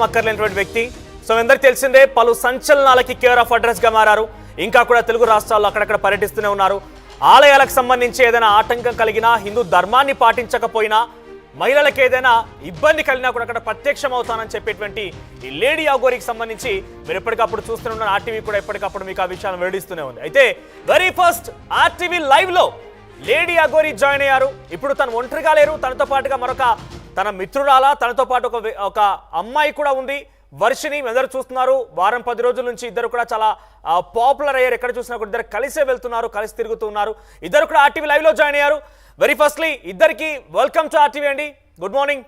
అక్కర్లేనటువంటి వ్యక్తి. సో అందరికి తెలిసిందే పలు సంచలనాలకి కేర్ ఆఫ్ అడ్రస్ గా మారారు. ఇంకా కూడా తెలుగు రాష్ట్రాల్లో అక్కడక్కడ పర్యటిస్తూనే ఉన్నారు. ఆలయాలకు సంబంధించి ఏదైనా ఆటంకం కలిగినా, హిందూ ధర్మాన్ని పాటించకపోయినా, మహిళలకు ఏదైనా ఇబ్బంది కలిగినా కూడా అక్కడ ప్రత్యక్షం అవుతానని చెప్పేటువంటి ఈ లేడీ అఘోరికి సంబంధించి మీరు ఎప్పటికప్పుడు చూస్తూనే ఆర్టీవీ కూడా ఎప్పటికప్పుడు మీకు ఆ విషయాన్ని వెల్లడిస్తూనే ఉంది. అయితే వెరీ ఫస్ట్ ఆర్టీవీ లైవ్ లో లేడీ అఘోరి జాయిన్ అయ్యారు. ఇప్పుడు తను ఒంటరిగా లేరు, తనతో పాటుగా మరొక తన మిత్రురాల, తనతో పాటు ఒక అమ్మాయి కూడా ఉంది, వర్షిని. అందరూ చూస్తున్నారు. వారం 10 రోజుల నుంచి ఇద్దరు కూడా చాలా పాపులర్ అయ్యారు. ఎక్కడ చూసినా కూడా ఇద్దరు కలిసే వెళ్తున్నారు, కలిసి తిరుగుతున్నారు. ఇద్దరు కూడా ఆర్టీవీ లైవ్ లో జాయిన్ అయ్యారు. వెరీ ఫస్ట్లీ ఇద్దరికి వెల్కమ్ టు ఆర్టీవీ అండి. Good morning.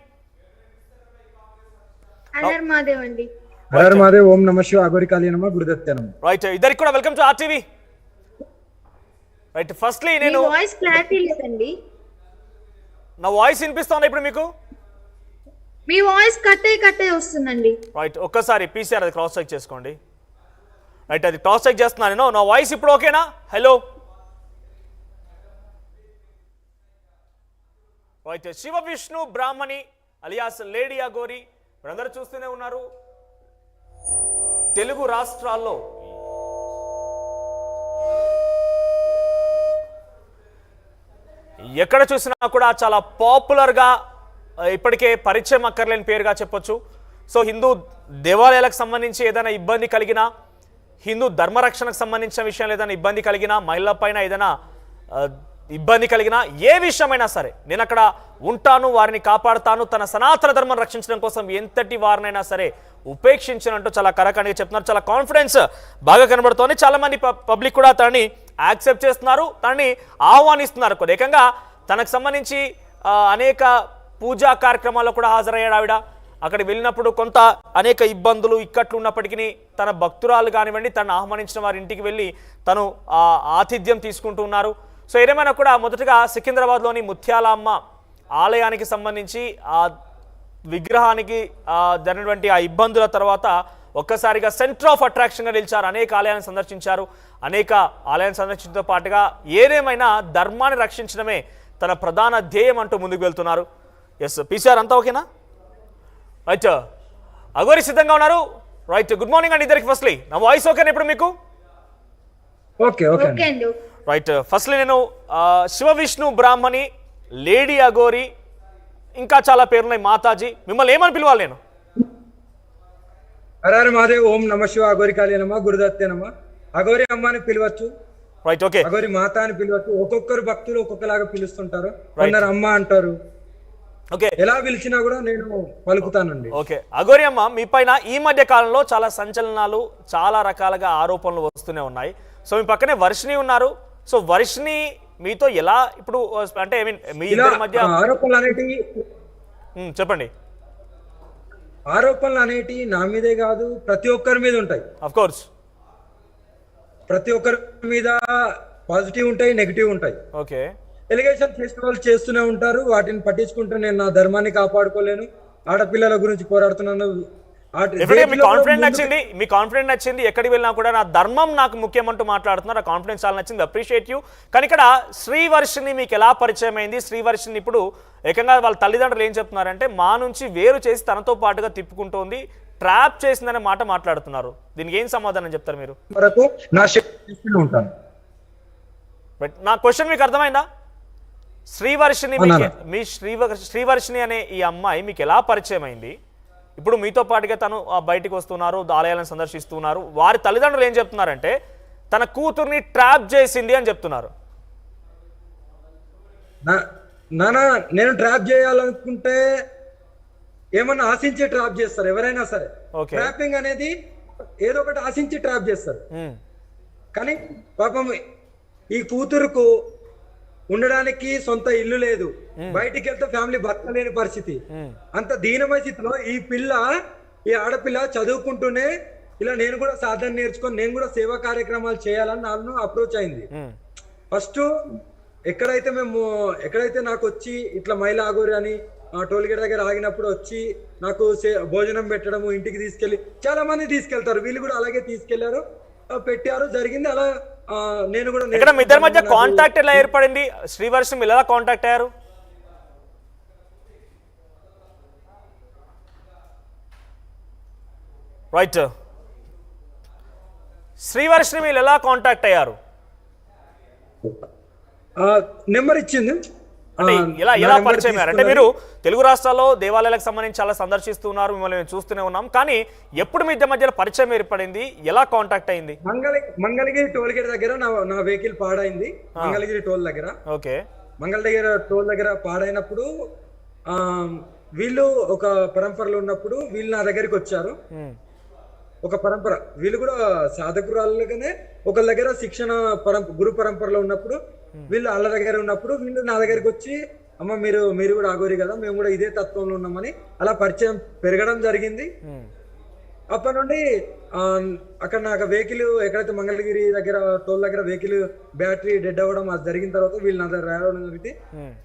ఓం నమః శివాయ అఘోరి కాళీ నమః గురుదత్తే నమః. రైట్, ఇద్దరికి కూడా welcome to RTV. Right, firstly నేను వాయిస్ క్లారిటీ లేదండి. నా వాయిస్ వినిపిస్తోందా ఇప్పుడు మీకు? మీ వాయిస్ కట్ అయ్యి వస్తుందండి. రైట్, ఒక్కసారి పీసీఆర్ అది క్రాస్ చెక్ చేసుకోండి. రైట్, అది క్రాస్ చెక్ చేస్తున్నాను నేను. నా వాయిస్ ఇప్పుడు ఓకేనా? హలో. రైట్, శివ విష్ణు బ్రాహ్మణి అలియాస్ లేడీ అఘోరి మీరందరూ చూస్తూనే ఉన్నారు. తెలుగు రాష్ట్రాల్లో ఎక్కడ చూసినా కూడా చాలా పాపులర్గా, ఇప్పటికే పరిచయం అక్కర్లేని పేరుగా చెప్పొచ్చు. సో హిందూ దేవాలయాలకు సంబంధించి ఏదైనా ఇబ్బంది కలిగినా, హిందూ ధర్మరక్షణకు సంబంధించిన విషయం ఏదైనా ఇబ్బంది కలిగినా, మహిళల పైన ఏదైనా ఇబ్బంది కలిగినా, ఏ విషయమైనా సరే నేను అక్కడ ఉంటాను, వారిని కాపాడుతాను, తన సనాతన ధర్మం రక్షించడం కోసం ఎంతటి వారినైనా సరే ఉపేక్షించినట్టు చాలా కరకణిగా చెప్తున్నారు. చాలా కాన్ఫిడెన్స్ బాగా కనబడుతోంది. చాలా మంది పబ్లిక్ కూడా తనని యాక్సెప్ట్ చేస్తున్నారు, తనని ఆహ్వానిస్తున్నారు. ఏకంగా తనకు సంబంధించి అనేక పూజా కార్యక్రమాల్లో కూడా హాజరయ్యాడు ఆవిడ. అక్కడికి వెళ్ళినప్పుడు కొంత అనేక ఇబ్బందులు ఇక్కట్లు ఉన్నప్పటికీ తన భక్తురాలు కానివ్వండి, తను ఆహ్వానించిన వారి ఇంటికి వెళ్ళి తను ఆతిథ్యం తీసుకుంటూ ఉన్నారు. సో ఏదేమైనా కూడా మొదటగా సికింద్రాబాద్లోని ముత్యాలమ్మ ఆలయానికి సంబంధించి ఆ విగ్రహానికి జరిగినటువంటి ఆ ఇబ్బందుల తర్వాత ఒక్కసారిగా సెంటర్ ఆఫ్ అట్రాక్షన్గా నిలిచారు. అనేక ఆలయాన్ని సందర్శించారు. అనేక ఆలయాన్ని సందర్శించడంతో పాటుగా ఏదేమైనా ధర్మాన్ని రక్షించడమే తన ప్రధాన ధ్యేయం అంటూ ముందుకు వెళ్తున్నారు. ఎస్, పీసీఆర్ అంతా ఓకేనా? రైట్, అఘోరి సిద్ధంగా ఉన్నారు. రైట్, గుడ్ మార్నింగ్ అండి ఇద్దరికి. ఫస్ట్లీ నా వాయిస్ ఓకేనా ఇప్పుడు మీకు? ఓకే ఓకే అండి. రైట్, ఫస్ట్లీ నేను శివ విష్ణు బ్రాహ్మణి, లేడీ అఘోరి, ఇంకా చాలా పేరున్నాయి, మాతాజీ. మిమ్మల్ని ఏమని పిలవాలి నేను? హర మహాదేవ్. ఓం నమః శివాయ అఘోరి కాళీ నమః గురుదత్తే నమః. అఘోరి అమ్మ అని పిలవచ్చు, రైట్, ఓకే. అఘోరి మాత అని పిలవచ్చు. ఒక్కొక్కరు భక్తులు ఒక్కొక్కలాగా పిలుస్తుంటారు. కొందరు అమ్మ అంటారు. ఓకే, ఎలా పిలిచినా కూడా నేను పలుకుతానండి. ఓకే. అఘోరి అమ్మ, మీ పైన ఈ మధ్య కాలంలో చాలా సంచలనాలు, చాలా రకాలుగా ఆరోపణలు వస్తూనే ఉన్నాయి. సో మీ పక్కనే వర్షిని ఉన్నారు. సో వర్షిని మీతో ఎలా ఇప్పుడు అంటే ఐ మీన్ మీ ఇద్దరి మధ్య ఆరోపణలు అనేటివి చెప్పండి. ఆరోపణలు అనేటివి నా మీదే కాదు, ప్రతి ఒక్కరి మీద ఉంటాయి. ఆఫ్ కోర్స్ ప్రతి ఒక్కరి మీద పాజిటివ్ ఉంటాయి, నెగిటివ్ ఉంటాయి. ఓకే. ఎలిగేషన్ చేసిన వాళ్ళు చేస్తూనే ఉంటారు. వాటిని పట్టించుకుంటూ నేను నా ధర్మాన్ని కాపాడుకోలేను, ఆడపిల్లల గురించి పోరాడుతున్నాను. మీ కాన్ఫిడెంట్ నచ్చింది. ఎక్కడికి వెళ్ళినా కూడా నా ధర్మం నాకు ముఖ్యమంటూ మాట్లాడుతున్నారు. ఆ కాన్ఫిడెన్స్ చాలా నచ్చింది, అప్రిషియేట్ యూ. కానీ ఇక్కడ శ్రీవర్షిని మీకు ఎలా పరిచయం అయింది? శ్రీవర్షిని ఇప్పుడు ఏకంగా వాళ్ళ తల్లిదండ్రులు ఏం చెప్తున్నారంటే మా నుంచి వేరు చేసి తనతో పాటుగా తిప్పుకుంటోంది, ట్రాప్ చేసిందనే మాట మాట్లాడుతున్నారు. దీనికి ఏం సమాధానం చెప్తారు మీరు? ఉంటాను. నా క్వశ్చన్ మీకు అర్థమైందా? శ్రీవర్షిని మీ శ్రీవర్షిని అనే ఈ అమ్మాయి మీకు ఎలా పరిచయం అయింది? ఇప్పుడు మీతో పాటుగా తను బయటికి వస్తున్నారు, ఆలయాలను సందర్శిస్తున్నారు. వారి తల్లిదండ్రులు ఏం చెప్తున్నారంటే తన కూతుర్ని ట్రాప్ చేసింది అని చెప్తున్నారు. నానా, నేను ట్రాప్ చేయాలనుకుంటే ఏమన్నా ఆశించి ట్రాప్ చేస్తారు ఎవరైనా సరే. ట్రాపింగ్ అనేది ఏదో ఒకటి ఆశించి ట్రాప్ చేస్తారు. కానీ పాపం ఈ కూతురుకు ఉండడానికి సొంత ఇల్లు లేదు, బయటికి వెళ్తే ఫ్యామిలీ బతకలేని పరిస్థితి. అంత దీనమైన స్థితిలో ఈ ఆడపిల్ల చదువుకుంటూనే ఇలా నేను కూడా సాధన నేర్చుకొని నేను కూడా సేవా కార్యక్రమాలు చేయాలని నన్ను అప్రోచ్ అయింది. ఫస్ట్ ఎక్కడైతే నాకు వచ్చి ఇట్లా మహిళా అఘోరి అని టోల్గేట్ దగ్గర ఆగినప్పుడు వచ్చి నాకు భోజనం పెట్టడము, ఇంటికి తీసుకెళ్లి చాలా మంది తీసుకెళ్తారు, వీళ్ళు కూడా అలాగే తీసుకెళ్లారు, పెట్టారు, జరిగింది. అలా నేను కూడా ఇక్కడ మీ ఇద్దరి మధ్య కాంటాక్ట్ ఎలా ఏర్పడింది? శ్రీవర్షం ఎలా కాంటాక్ట్ అయ్యారు? రైట్. శ్రీవర్షిని మీరు ఎలా కాంటాక్ట్ అయ్యారు? నెంబర్ ఇచ్చింది. అంటే ఎలా పరిచయం అయ్యారు? అంటే మీరు తెలుగు రాష్ట్రాల్లో దేవాలయాలకు సంబంధించి చాలా సందర్శిస్తున్నారు, మిమ్మల్ని మేము చూస్తూనే ఉన్నాం, కానీ ఎప్పుడు మీ ఇద్దరి మధ్యలో పరిచయం ఏర్పడింది, ఎలా కాంటాక్ట్ అయింది? మంగళగిరి టోల్ గేట్ దగ్గర నా వెహికల్ పాడైంది. మంగళగిరి టోల్ దగ్గర, ఓకే, మంగళగిరి టోల్ దగ్గర పాడైనప్పుడు వీళ్ళు ఒక పరంపరలో ఉన్నప్పుడు వీళ్ళు నా దగ్గరికి వచ్చారు. ఒక పరంపర, వీళ్ళు కూడా సాధకురాలుగానే ఒక దగ్గర శిక్షణ గురు పరంపరలో ఉన్నప్పుడు వీళ్ళు వాళ్ళ దగ్గర ఉన్నప్పుడు వీళ్ళు నా దగ్గరికి వచ్చి, అమ్మ మీరు కూడా ఆగోరి కదా, మేము కూడా ఇదే తత్వంలో ఉన్నామని అలా పరిచయం పెరగడం జరిగింది. అప్పటి నుండి అక్కడ నాకు వెహికల్ ఎక్కడైతే మంగళగిరి దగ్గర టోల్ దగ్గర వెహికల్ బ్యాటరీ డెడ్ అవ్వడం అది జరిగిన తర్వాత వీళ్ళు నా దగ్గర రావడం జరిగితే,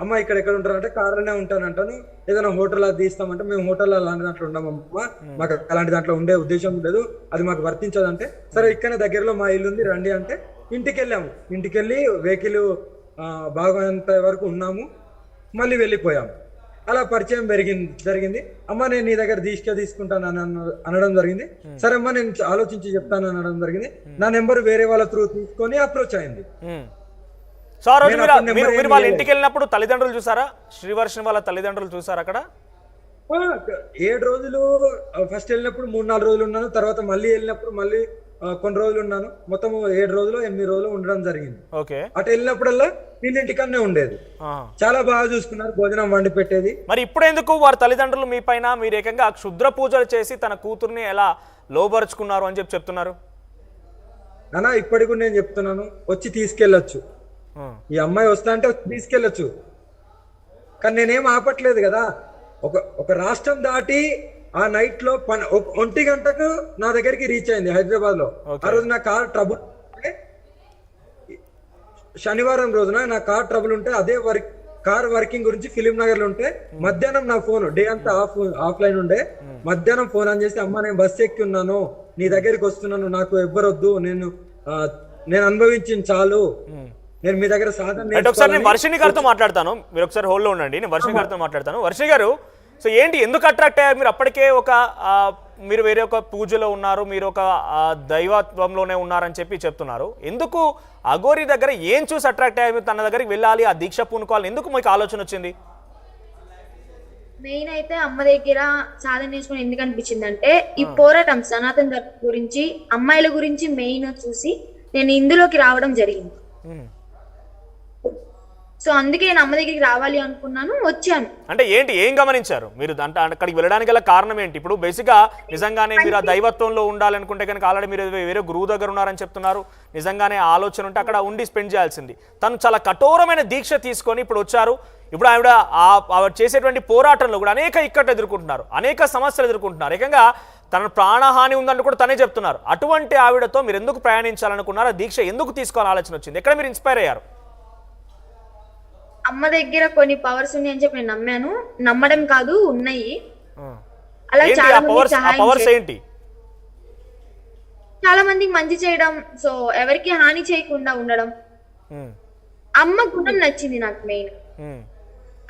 అమ్మ ఎక్కడ ఉంటారంటే కార్లోనే ఉంటానంటాను, ఏదైనా హోటల్ అది తీస్తామంటే మేము హోటల్ అలాంటి దాంట్లో ఉండమమ్మా, మాకు అలాంటి దాంట్లో ఉండే ఉద్దేశం లేదు, అది మాకు వర్తించదంటే, సరే ఇక్కడనే దగ్గరలో మా ఇల్లు ఉంది రండి అంటే ఇంటికి వెళ్ళాము. ఇంటికి వెళ్ళి వెహికల్ బాగోంత వరకు ఉన్నాము, మళ్ళీ వెళ్ళిపోయాము. అలా పరిచయం జరిగింది. అమ్మ నేను నీ దగ్గర తీసుకుంటాను అనడం జరిగింది. సరే అమ్మ నేను ఆలోచించి చెప్తాను అనడం జరిగింది. నా నెంబర్ వేరే వాళ్ళ త్రూ తీసుకొని అప్రోచ్ అయింది. సో ఆ రోజు మీరు వాళ్ళ ఇంటికి వెళ్ళినప్పుడు తల్లిదండ్రులు చూసారా? శ్రీవర్షిని వాళ్ళ తల్లిదండ్రులు చూసారా అక్కడ? 7 రోజులు ఫస్ట్ వెళ్ళినప్పుడు 3-4 రోజులు ఉన్నాను. తర్వాత మళ్ళీ వెళ్ళినప్పుడు మళ్ళీ కొన్ని రోజులు ఉన్నాను. మొత్తం 7 రోజులు 8 రోజులు ఉండడం జరిగింది. అటు వెళ్ళినప్పుడల్లా వీళ్ళ ఇంటికన్నే ఉండేది. చాలా బాగా చూసుకున్నారు, భోజనం వండి పెట్టేది. మరి ఇప్పుడు ఎందుకు వారి తల్లిదండ్రులు మీ పైన మీరు ఏకంగా క్షుద్ర పూజలు చేసి తన కూతుర్ని ఎలా లోబరుచుకున్నారు అని చెప్తున్నారు? నానా ఇప్పటికి నేను చెప్తున్నాను, వచ్చి తీసుకెళ్ళొచ్చు, ఈ అమ్మాయి వస్తా అంటే తీసుకెళ్ళొచ్చు, కానీ నేనేం ఆపట్లేదు కదా. ఒక రాష్ట్రం దాటి ఆ నైట్ లో 1 గంటకు నా దగ్గరికి రీచ్ అయింది హైదరాబాద్ లో. ఆ రోజు నా కార్ ట్రబుల్, శనివారం రోజున నా కార్ ట్రబుల్ ఉంటే అదే కార్ వర్కింగ్ గురించి ఫిలిం నగర్ లో ఉంటే మధ్యాహ్నం నా ఫోన్ డే అంతా ఆఫ్లైన్ ఉండే, మధ్యాహ్నం ఫోన్ ఆన్ చేసి, అమ్మ నేను బస్సు ఎక్కి ఉన్నాను, నీ దగ్గరికి వస్తున్నాను, నాకు ఎవ్వరొద్దు, నేను అనుభవించింది చాలు, నేను మీ దగ్గర సాధన. ఒకసారి నేను వర్షిణి గారితో మాట్లాడతాను, మీరు ఒకసారి హోల్డ్ లో ఉండండి, నేను వర్షిణి గారితో మాట్లాడతాను. వర్షిణి గారు, సో ఏంటి, ఎందుకు అట్రాక్ట్ అయ్యారు మీరు? అప్పటికే మీరు వేరే ఒక పూజలో ఉన్నారు, మీరు ఒక దైవత్వంలోనే ఉన్నారని చెప్తున్నారు. ఎందుకు అఘోరి దగ్గర ఏం చూసి అట్రాక్ట్ అయ్యారు? తన దగ్గరికి వెళ్ళాలి, ఆ దీక్ష పూనుకోవాలి, ఎందుకు మీకు ఆలోచన వచ్చింది? మెయిన్ అయితే అమ్మ దగ్గర సాధన నేర్చుకుని ఎందుకు అనిపించింది అంటే, ఈ పోరాటం సనాతన ధర్మం గురించి, అమ్మాయిల గురించి మెయిన్ చూసి నేను ఇందులోకి రావడం జరిగింది. సో అందుకే నేను అమ్మ దగ్గరికి రావాలి అనుకున్నాను, వచ్చాను. అంటే ఏంటి, ఏం గమనించారు మీరు? అంటే అక్కడికి వెళ్ళడానికి గల కారణం ఏంటి? ఇప్పుడు బేసిక్గా నిజంగానే మీరు ఆ దైవత్వంలో ఉండాలనుకుంటే కనుక ఆల్రెడీ మీరు వేరే గురువు దగ్గర ఉన్నారని చెప్తున్నారు, నిజంగానే ఆలోచన ఉంటే అక్కడ ఉండి స్పెండ్ చేయాల్సింది. తను చాలా కఠోరమైన దీక్ష తీసుకొని ఇప్పుడు వచ్చారు. ఇప్పుడు ఆవిడ చేసేటువంటి పోరాటంలో కూడా అనేక ఇక్కట్లు ఎదుర్కొంటున్నారు, అనేక సమస్యలు ఎదుర్కొంటున్నారు, ఏకంగా తన ప్రాణహాని ఉందంటూ కూడా తనే చెప్తున్నారు. అటువంటి ఆవిడతో మీరు ఎందుకు ప్రయాణించాలనుకున్నారు? ఆ దీక్ష ఎందుకు తీసుకోవాలని ఆలోచన వచ్చింది? ఎక్కడ మీరు ఇన్స్పైర్ అయ్యారు? అమ్మ దగ్గర కొన్ని పవర్స్ ఉన్నాయి అని చెప్పి నేను నమ్మాను. నమ్మడం కాదు, ఉన్నాయి. అలా చాలా మందికి మంచి చేయడం, సో ఎవరికి హాని చేయకుండా ఉండడం. అమ్మ గుణం నచ్చింది నాకు. మెయిన్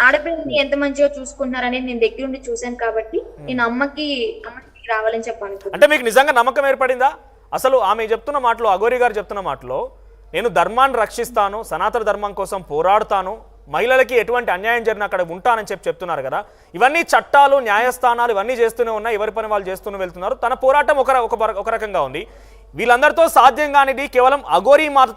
ఆడపిల్లని ఎంత మంచిగా చూసుకుంటున్నారు అనేది నేను దగ్గర ఉండి చూశాను కాబట్టి నేను అమ్మకి రావాలని చెప్పాను. అంటే మీకు నిజంగా నమ్మకం ఏర్పడిందా? అసలు ఆమె చెప్తున్న మాటలో, అఘోరి గారు చెప్తున్న మాటలో, నేను ధర్మాన్ని రక్షిస్తాను, సనాతన ధర్మం కోసం పోరాడుతాను, మహిళలకి ఎటువంటి అన్యాయం జరిగినా అక్కడ ఉంటానని చెప్తున్నారు కదా. ఇవన్నీ చట్టాలు, న్యాయస్థానాలు ఇవన్నీ చేస్తూనే ఉన్నాయి, ఎవరి పని వాళ్ళు చేస్తూనే వెళ్తున్నారు. తన పోరాటం ఒక రకంగా ఉంది. వీళ్ళందరితో సాధ్యం కానిది కేవలం అఘోరి మాత